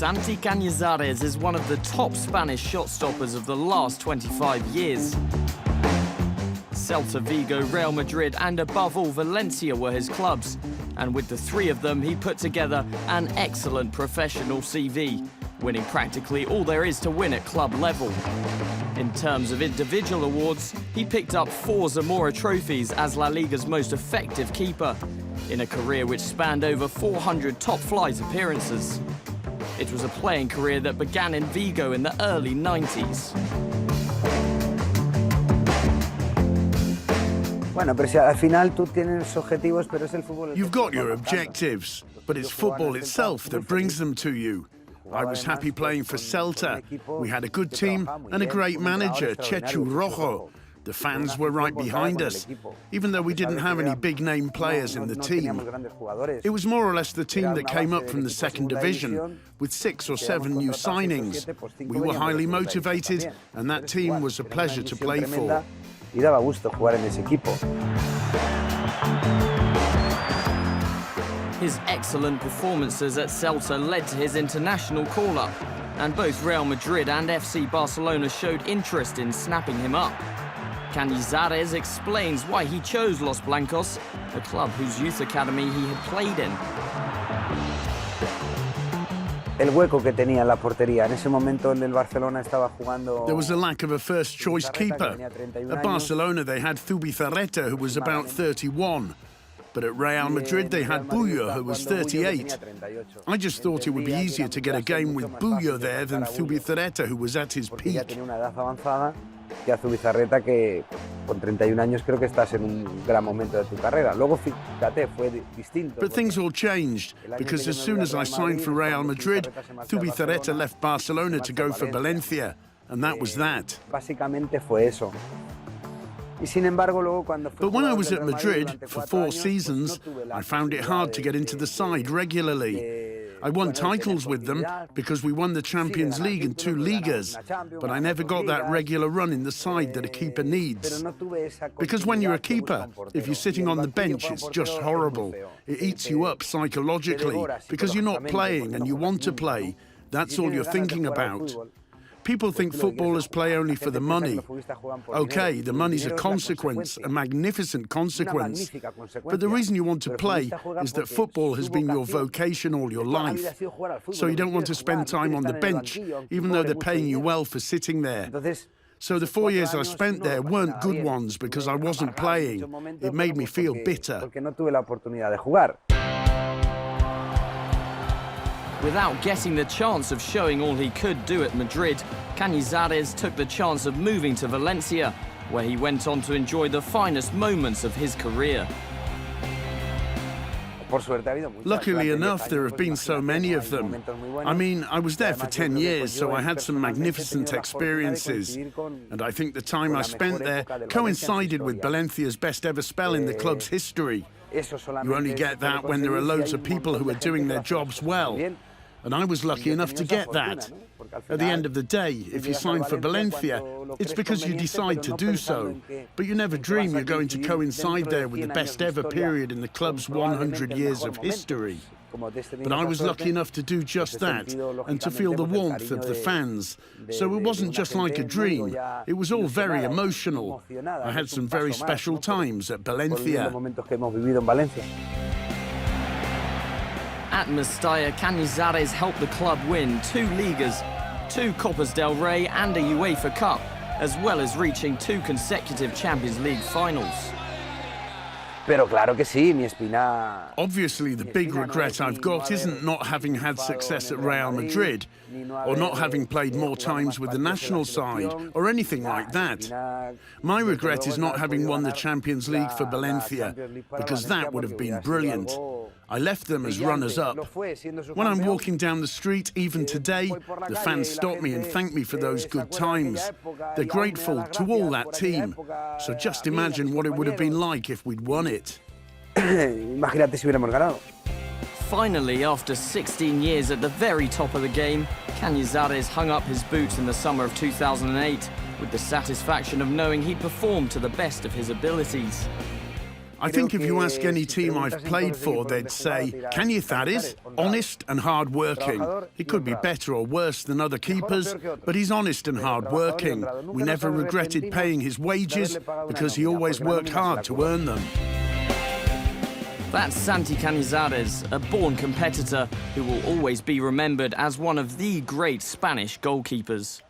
Santi Cañizares is one of the top Spanish shot stoppers of the last 25 years. Celta Vigo, Real Madrid and above all Valencia were his clubs, and with the three of them he put together an excellent professional CV, winning practically all there is to win at club level. In terms of individual awards, he picked up 4 Zamora trophies as La Liga's most effective keeper, in a career which spanned over 400 top-flight appearances. It was a playing career that began in Vigo in the early 90s. You've got your objectives, but it's football itself that brings them to you. I was happy playing for Celta. We had a good team and a great manager, Chechu Rojo. The fans were right behind us, even though we didn't have any big-name players in the team. It was more or less the team that came up from the second division, with 6 or 7 new signings. We were highly motivated, and that team was a pleasure to play for. His excellent performances at Celta led to his international call-up, and both Real Madrid and FC Barcelona showed interest in snapping him up. Cañizares explains why he chose Los Blancos, the club whose youth academy he had played in. El hueco que tenía en la portería. En ese momento el Barcelona estaba jugando. There was a lack of a first-choice keeper. At Barcelona they had Zubizarreta, who was about 31. But at Real Madrid they had Bullo, who was 38. I just thought it would be easier to get a game with Bullo there than Zubizarreta, who was at his peak. Que a Zubizarreta, que con 31 años creo que estás en un gran momento de tu carrera. Luego, fíjate, fue distinto. But things all changed, because as soon as I signed for Real Madrid, Zubizarreta left Barcelona to go for Valencia, and that was that. Básicamente fue eso. But when I was at Madrid for 4 seasons, I found it hard to get into the side regularly. I won titles with them because we won the Champions League and 2 Ligas, but I never got that regular run in the side that a keeper needs. Because when you're a keeper, if you're sitting on the bench, it's just horrible. It eats you up psychologically because you're not playing and you want to play. That's all you're thinking about. People think footballers play only for the money. Okay, the money's a consequence, a magnificent consequence. But the reason you want to play is that football has been your vocation all your life. So you don't want to spend time on the bench, even though they're paying you well for sitting there. So the 4 years I spent there weren't good ones because I wasn't playing. It made me feel bitter. Without getting the chance of showing all he could do at Madrid, Cañizares took the chance of moving to Valencia, where he went on to enjoy the finest moments of his career. Luckily enough, there have been so many of them. I mean, I was there for 10 years, so I had some magnificent experiences. And I think the time I spent there coincided with Valencia's best ever spell in the club's history. You only get that when there are loads of people who are doing their jobs well. And I was lucky enough to get that. At the end of the day, if you sign for Valencia, it's because you decide to do so. But you never dream you're going to coincide there with the best ever period in the club's 100 years of history. But I was lucky enough to do just that, and to feel the warmth of the fans. So it wasn't just like a dream, it was all very emotional. I had some very special times at Valencia. At Mestalla, Cañizares helped the club win 2 Ligas, 2 Copas del Rey and a UEFA Cup, as well as reaching 2 consecutive Champions League finals. Obviously, the big regret I've got isn't not having had success at Real Madrid, or not having played more times with the national side, or anything like that. My regret is not having won the Champions League for Valencia, because that would have been brilliant. I left them as runners-up. When I'm walking down the street, even today, the fans stop me and thank me for those good times. They're grateful to all that team. So just imagine what it would have been like if we'd won it. Finally, after 16 years at the very top of the game, Cañizares hung up his boots in the summer of 2008 with the satisfaction of knowing he performed to the best of his abilities. I think if you ask any team I've played for, they'd say, Cañizares, honest and hard-working. He could be better or worse than other keepers, but he's honest and hard-working. We never regretted paying his wages because he always worked hard to earn them. That's Santi Cañizares, a born competitor who will always be remembered as one of the great Spanish goalkeepers.